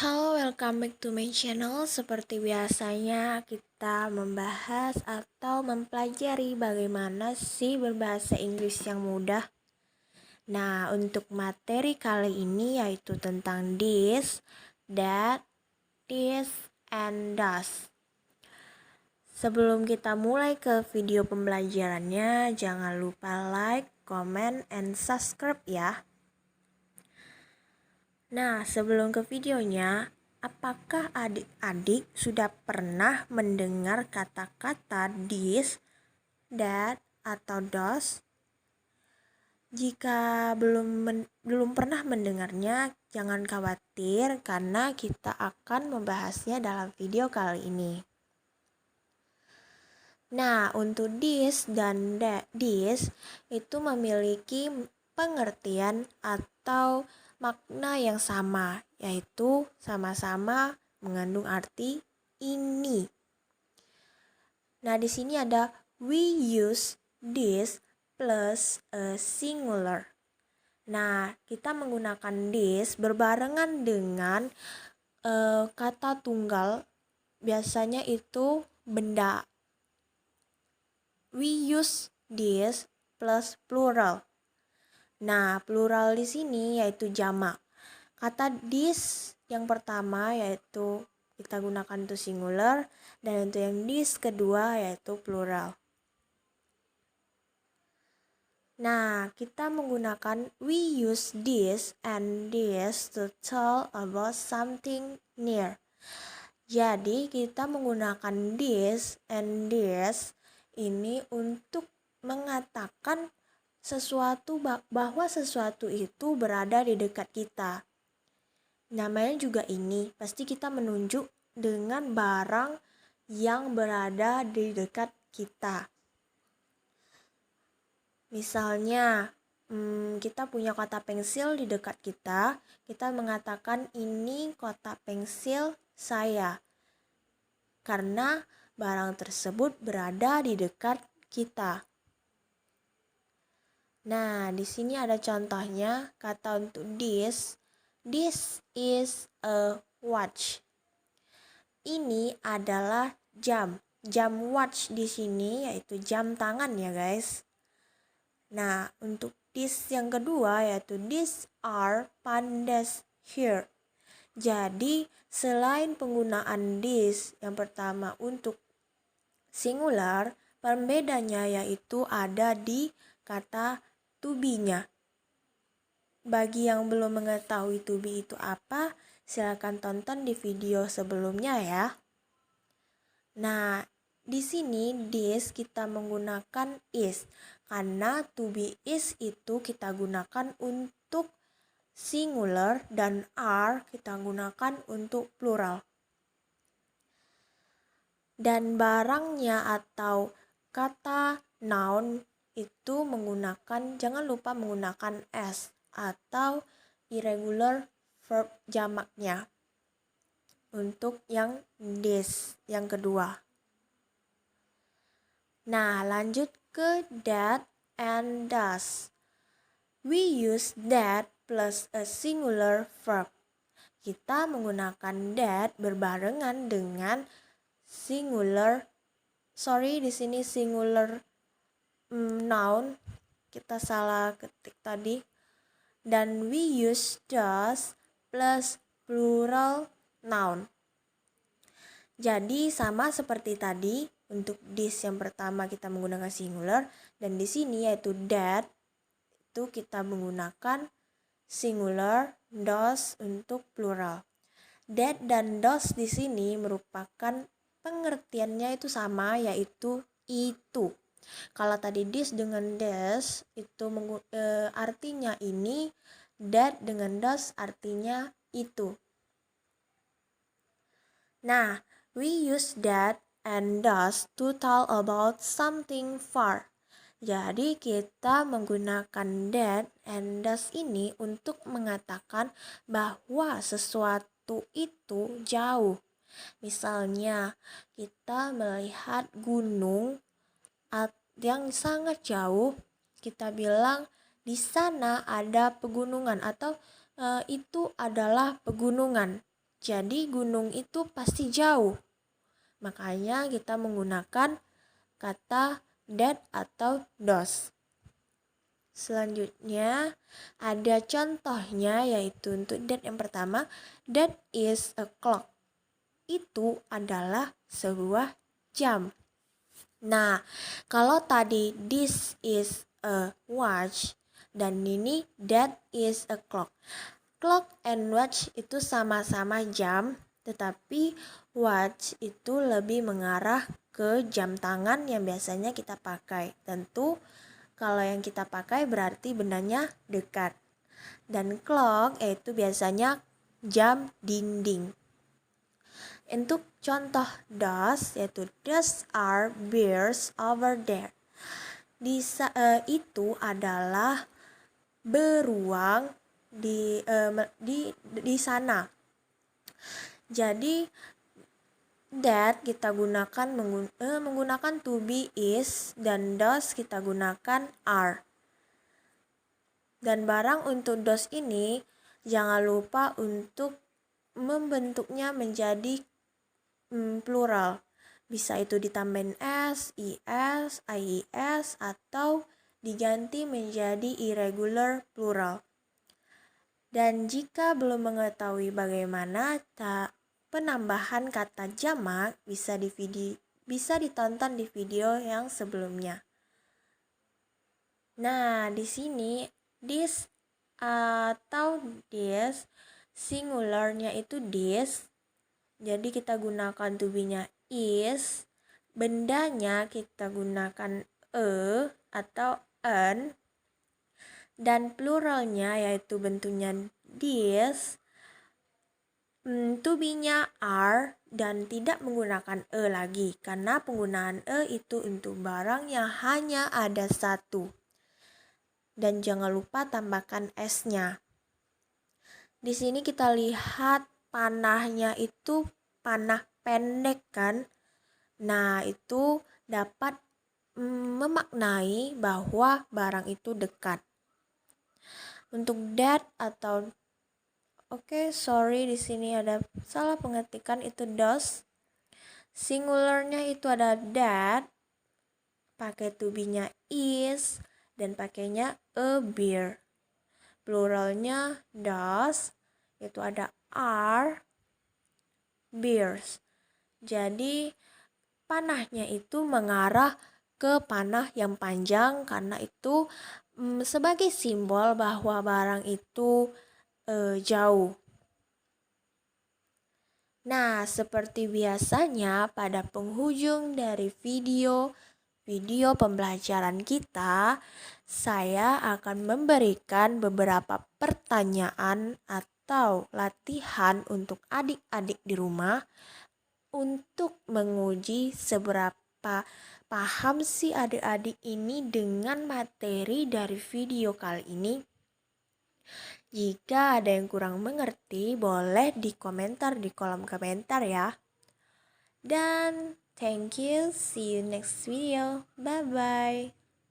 Halo, welcome back to my channel. Seperti biasanya kita membahas atau mempelajari bagaimana sih berbahasa Inggris yang mudah. Nah, untuk materi kali ini yaitu tentang this, that, this, and does. Sebelum kita mulai ke video pembelajarannya, jangan lupa like, comment, and subscribe ya. Nah, sebelum ke videonya, apakah adik-adik sudah pernah mendengar kata-kata this, that, atau does? Jika belum pernah mendengarnya, jangan khawatir karena kita akan membahasnya dalam video kali ini. Nah, untuk this dan this itu memiliki pengertian atau makna yang sama, yaitu sama-sama mengandung arti ini. Nah, di sini ada we use this plus a singular. Nah, kita menggunakan this berbarengan dengan kata tunggal, biasanya itu benda. We use this plus plural. Nah, plural di sini yaitu jamak. Kata this yang pertama yaitu kita gunakan untuk singular, dan untuk yang this kedua yaitu plural. Nah, kita menggunakan we use this and this to tell about something near. Jadi, kita menggunakan this and this ini untuk mengatakan bahwa sesuatu itu berada di dekat kita. Namanya juga ini, pasti kita menunjuk dengan barang yang berada di dekat kita. Misalnya, kita punya kotak pensil di dekat kita, kita mengatakan ini kotak pensil saya. Karena barang tersebut berada di dekat kita. Nah, di sini ada contohnya kata untuk this. This is a watch. Ini adalah jam. Jam watch di sini yaitu jam tangan ya, guys. Nah, untuk this yang kedua yaitu these are pandas here. Jadi, selain penggunaan this yang pertama untuk singular, pembedanya yaitu ada di kata to be-nya. Bagi yang belum mengetahui to be itu apa, silakan tonton di video sebelumnya ya. Nah, di sini this kita menggunakan is karena to be is itu kita gunakan untuk singular dan are kita gunakan untuk plural. Dan barangnya atau kata noun itu jangan lupa menggunakan s atau irregular verb jamaknya untuk yang this yang kedua. Nah, lanjut ke that and does. We use that plus a singular verb. Kita menggunakan that berbarengan dengan di sini singular noun, kita salah ketik tadi. Dan we use does plus plural noun. Jadi sama seperti tadi, untuk this yang pertama kita menggunakan singular, dan di sini yaitu that itu kita menggunakan singular, does untuk plural. That dan does di sini merupakan pengertiannya itu sama, yaitu itu. Kalau tadi this dengan this itu artinya ini, that dengan does artinya itu. Nah, we use that and does to tell about something far. Jadi kita menggunakan that and does ini untuk mengatakan bahwa sesuatu itu jauh. Misalnya, kita melihat gunung yang sangat jauh, kita bilang di sana ada pegunungan atau itu adalah pegunungan. Jadi gunung itu pasti jauh. Makanya kita menggunakan kata that atau those. Selanjutnya ada contohnya, yaitu untuk that yang pertama, that is a clock. Itu adalah sebuah jam. Nah, kalau tadi this is a watch dan ini that is a clock. Clock and watch itu sama-sama jam, tetapi watch itu lebih mengarah ke jam tangan yang biasanya kita pakai. Tentu kalau yang kita pakai berarti bendanya dekat. Dan clock itu biasanya jam dinding. Untuk contoh those, yaitu those are bears over there. Itu adalah beruang di sana. Jadi that kita gunakan menggunakan to be is, dan those kita gunakan are. Dan barang untuk those ini jangan lupa untuk membentuknya menjadi plural. Bisa itu ditambahin s, is, ies, atau diganti menjadi irregular plural. Dan jika belum mengetahui bagaimana penambahan kata jamak, bisa ditonton di video yang sebelumnya. Nah, di sini this atau this, singularnya itu this. Jadi kita gunakan to be-nya is, bendanya kita gunakan atau an, dan pluralnya yaitu bentuknya this, to be-nya are, dan tidak menggunakan lagi karena penggunaan itu untuk barang yang hanya ada satu. Dan jangan lupa tambahkan s-nya. Di sini kita lihat panahnya itu panah pendek kan. Nah, itu dapat memaknai bahwa barang itu dekat. Untuk that atau sorry, di sini ada salah pengetikan, itu those. Singularnya itu ada that, pakai to be-nya is, dan pakainya a beer. Pluralnya those, itu ada are beers. Jadi panahnya itu mengarah ke panah yang panjang karena itu sebagai simbol bahwa barang itu jauh. Nah, seperti biasanya pada penghujung dari video pembelajaran kita, saya akan memberikan beberapa pertanyaan atau latihan untuk adik-adik di rumah untuk menguji seberapa paham si adik-adik ini dengan materi dari video kali ini. Jika ada yang kurang mengerti, boleh dikomentar di kolom komentar ya. Dan thank you, see you next video, bye bye.